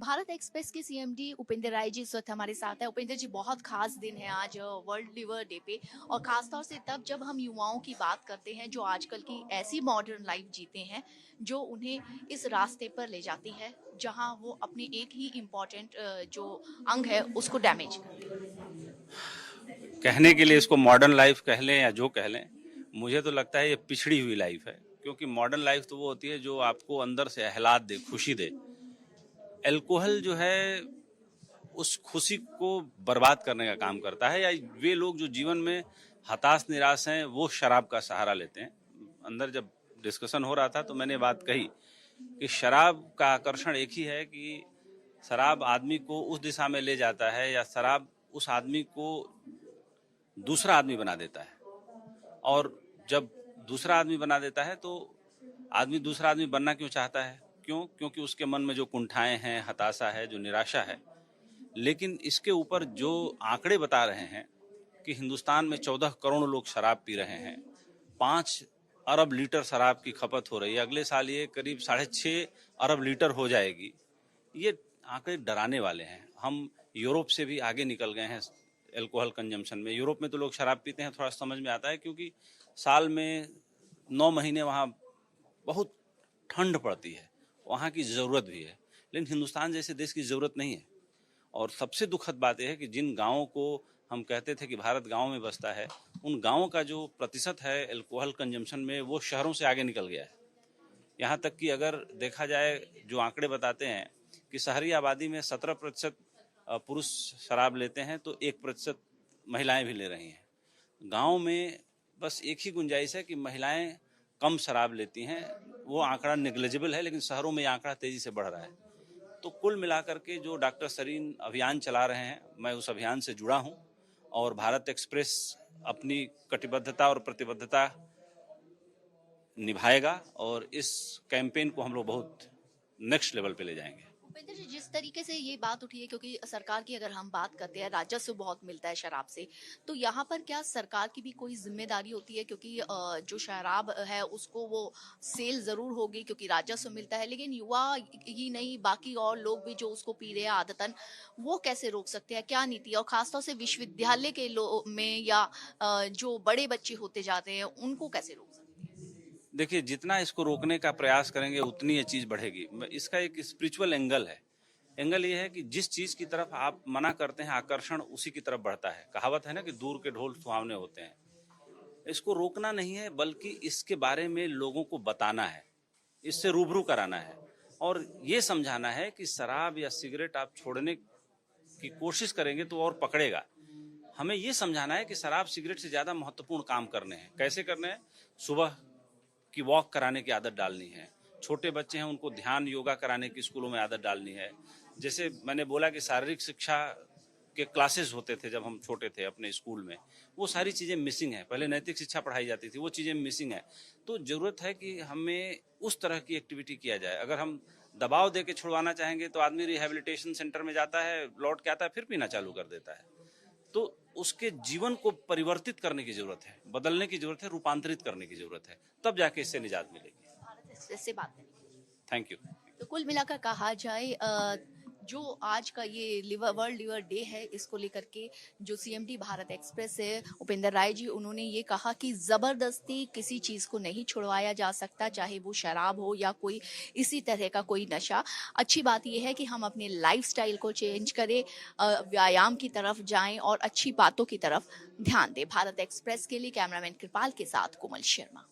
Bharat express के CMD Upendra Rai ji इस वक्त हमारे साथ है। उपेंद्र जी, बहुत खास दिन है आज वर्ल्ड लिवर डे पे, और खास तौर से तब जब हम युवाओं की बात करते हैं जो आजकल की ऐसी मॉडर्न लाइफ जीते हैं जो उन्हें इस रास्ते पर ले जाती है जहां वो अपने एक ही इम्पोर्टेंट जो अंग है उसको डैमेज करते हैं। कहने के लिए इसको मॉडर्न लाइफ कह लें या जो कह लें, मुझे तो लगता है ये पिछड़ी हुई लाइफ है। क्योंकि मॉडर्न लाइफ तो वो होती है जो आपको अंदर से आह्लाद दे, खुशी दे। अल्कोहल जो है उस खुशी को बर्बाद करने का काम करता है। या वे लोग जो जीवन में हताश निराश हैं वो शराब का सहारा लेते हैं। अंदर जब डिस्कशन हो रहा था तो मैंने बात कही कि शराब का आकर्षण एक ही है कि शराब आदमी को उस दिशा में ले जाता है, या शराब उस आदमी को दूसरा आदमी बना देता है। और जब दूसरा आदमी बना देता है तो आदमी दूसरा आदमी बनना क्यों चाहता है? क्योंकि उसके मन में जो कुंठाएं हैं, हताशा है, जो निराशा है। लेकिन इसके ऊपर जो आंकड़े बता रहे हैं कि हिंदुस्तान में 14 करोड़ लोग शराब पी रहे हैं, 5 अरब लीटर शराब की खपत हो रही है, अगले साल ये करीब 6.5 अरब लीटर हो जाएगी। ये आंकड़े डराने वाले हैं। हम यूरोप से भी आगे निकल गए हैं अल्कोहल कंजम्पशन में। यूरोप में तो लोग शराब पीते हैं, थोड़ा समझ में आता है, क्योंकि साल में 9 महीने वहाँ बहुत ठंड पड़ती है, वहाँ की ज़रूरत भी है। लेकिन हिंदुस्तान जैसे देश की ज़रूरत नहीं है। और सबसे दुखद बात यह है कि जिन गाँवों को हम कहते थे कि भारत गाँव में बसता है, उन गाँवों का जो प्रतिशत है अल्कोहल कंजम्पशन में वो शहरों से आगे निकल गया है। यहाँ तक कि अगर देखा जाए, जो आंकड़े बताते हैं कि शहरी आबादी में 17% पुरुष शराब लेते हैं तो 1% महिलाएं भी ले रही हैं। गांव में बस एक ही गुंजाइश है कि महिलाएं कम शराब लेती हैं। वो आंकड़ा नेग्लिजिबल है, लेकिन शहरों में ये आंकड़ा तेजी से बढ़ रहा है। तो कुल मिलाकर के जो डॉक्टर सरीन अभियान चला रहे हैं, मैं उस अभियान से जुड़ा हूं। और भारत एक्सप्रेस अपनी कटिबद्धता और प्रतिबद्धता निभाएगा, और इस कैंपेन को हम लोग बहुत नेक्स्ट लेवल पे ले जाएंगे। उपेंद्र जी, जिस तरीके से ये बात उठी है, क्योंकि सरकार की अगर हम बात करते हैं, राजस्व बहुत मिलता है शराब से, तो यहाँ पर क्या सरकार की भी कोई जिम्मेदारी होती है? क्योंकि जो शराब है उसको वो सेल जरूर होगी क्योंकि राजस्व मिलता है, लेकिन युवा ही नहीं बाकी और लोग भी जो उसको पी रहे हैं आदतन, वो कैसे रोक सकते हैं? क्या नीति है? और खासतौर से विश्वविद्यालय के में या जो बड़े बच्चे होते जाते हैं उनको कैसे रोक सकते हैं? देखिए, जितना इसको रोकने का प्रयास करेंगे उतनी ये चीज़ बढ़ेगी। इसका एक स्पिरिचुअल एंगल है। एंगल ये है कि जिस चीज़ की तरफ आप मना करते हैं, आकर्षण उसी की तरफ बढ़ता है। कहावत है ना कि दूर के ढोल सुहावने होते हैं। इसको रोकना नहीं है, बल्कि इसके बारे में लोगों को बताना है, इससे रूबरू कराना है, और ये समझाना है कि शराब या सिगरेट आप छोड़ने की कोशिश करेंगे तो और पकड़ेगा। हमें ये समझाना है कि शराब सिगरेट से ज़्यादा महत्वपूर्ण काम करने हैं। कैसे करने हैं? सुबह की वॉक कराने की आदत डालनी है। छोटे बच्चे हैं, उनको ध्यान योगा कराने की स्कूलों में आदत डालनी है। जैसे मैंने बोला कि शारीरिक शिक्षा के क्लासेस होते थे जब हम छोटे थे अपने स्कूल में, वो सारी चीज़ें मिसिंग हैं। पहले नैतिक शिक्षा पढ़ाई जाती थी, वो चीज़ें मिसिंग है। तो ज़रूरत है कि हमें उस तरह की एक्टिविटी किया जाए। अगर हम दबाव दे के छुड़वाना चाहेंगे तो आदमी रिहैबिलिटेशन सेंटर में जाता है, लौट के आता है, फिर पीना चालू कर देता है। तो उसके जीवन को परिवर्तित करने की जरूरत है, बदलने की जरूरत है, रूपांतरित करने की जरूरत है, तब जाके इससे निजात मिलेगी। भारत एक्सप्रेस से बात करेंगे। Thank you. तो कुल मिलाकर कहा जाए, जो आज का ये वर्ल्ड लिवर डे है, इसको लेकर के जो सीएमडी भारत एक्सप्रेस है उपेंद्र राय जी, उन्होंने ये कहा कि जबरदस्ती किसी चीज को नहीं छुड़वाया जा सकता, चाहे वो शराब हो या कोई इसी तरह का कोई नशा। अच्छी बात यह है कि हम अपने लाइफस्टाइल को चेंज करें, व्यायाम की तरफ जाएं और अच्छी बातों की तरफ ध्यान दें। भारत एक्सप्रेस के लिए कैमरामैन कृपाल के साथ कोमल शर्मा।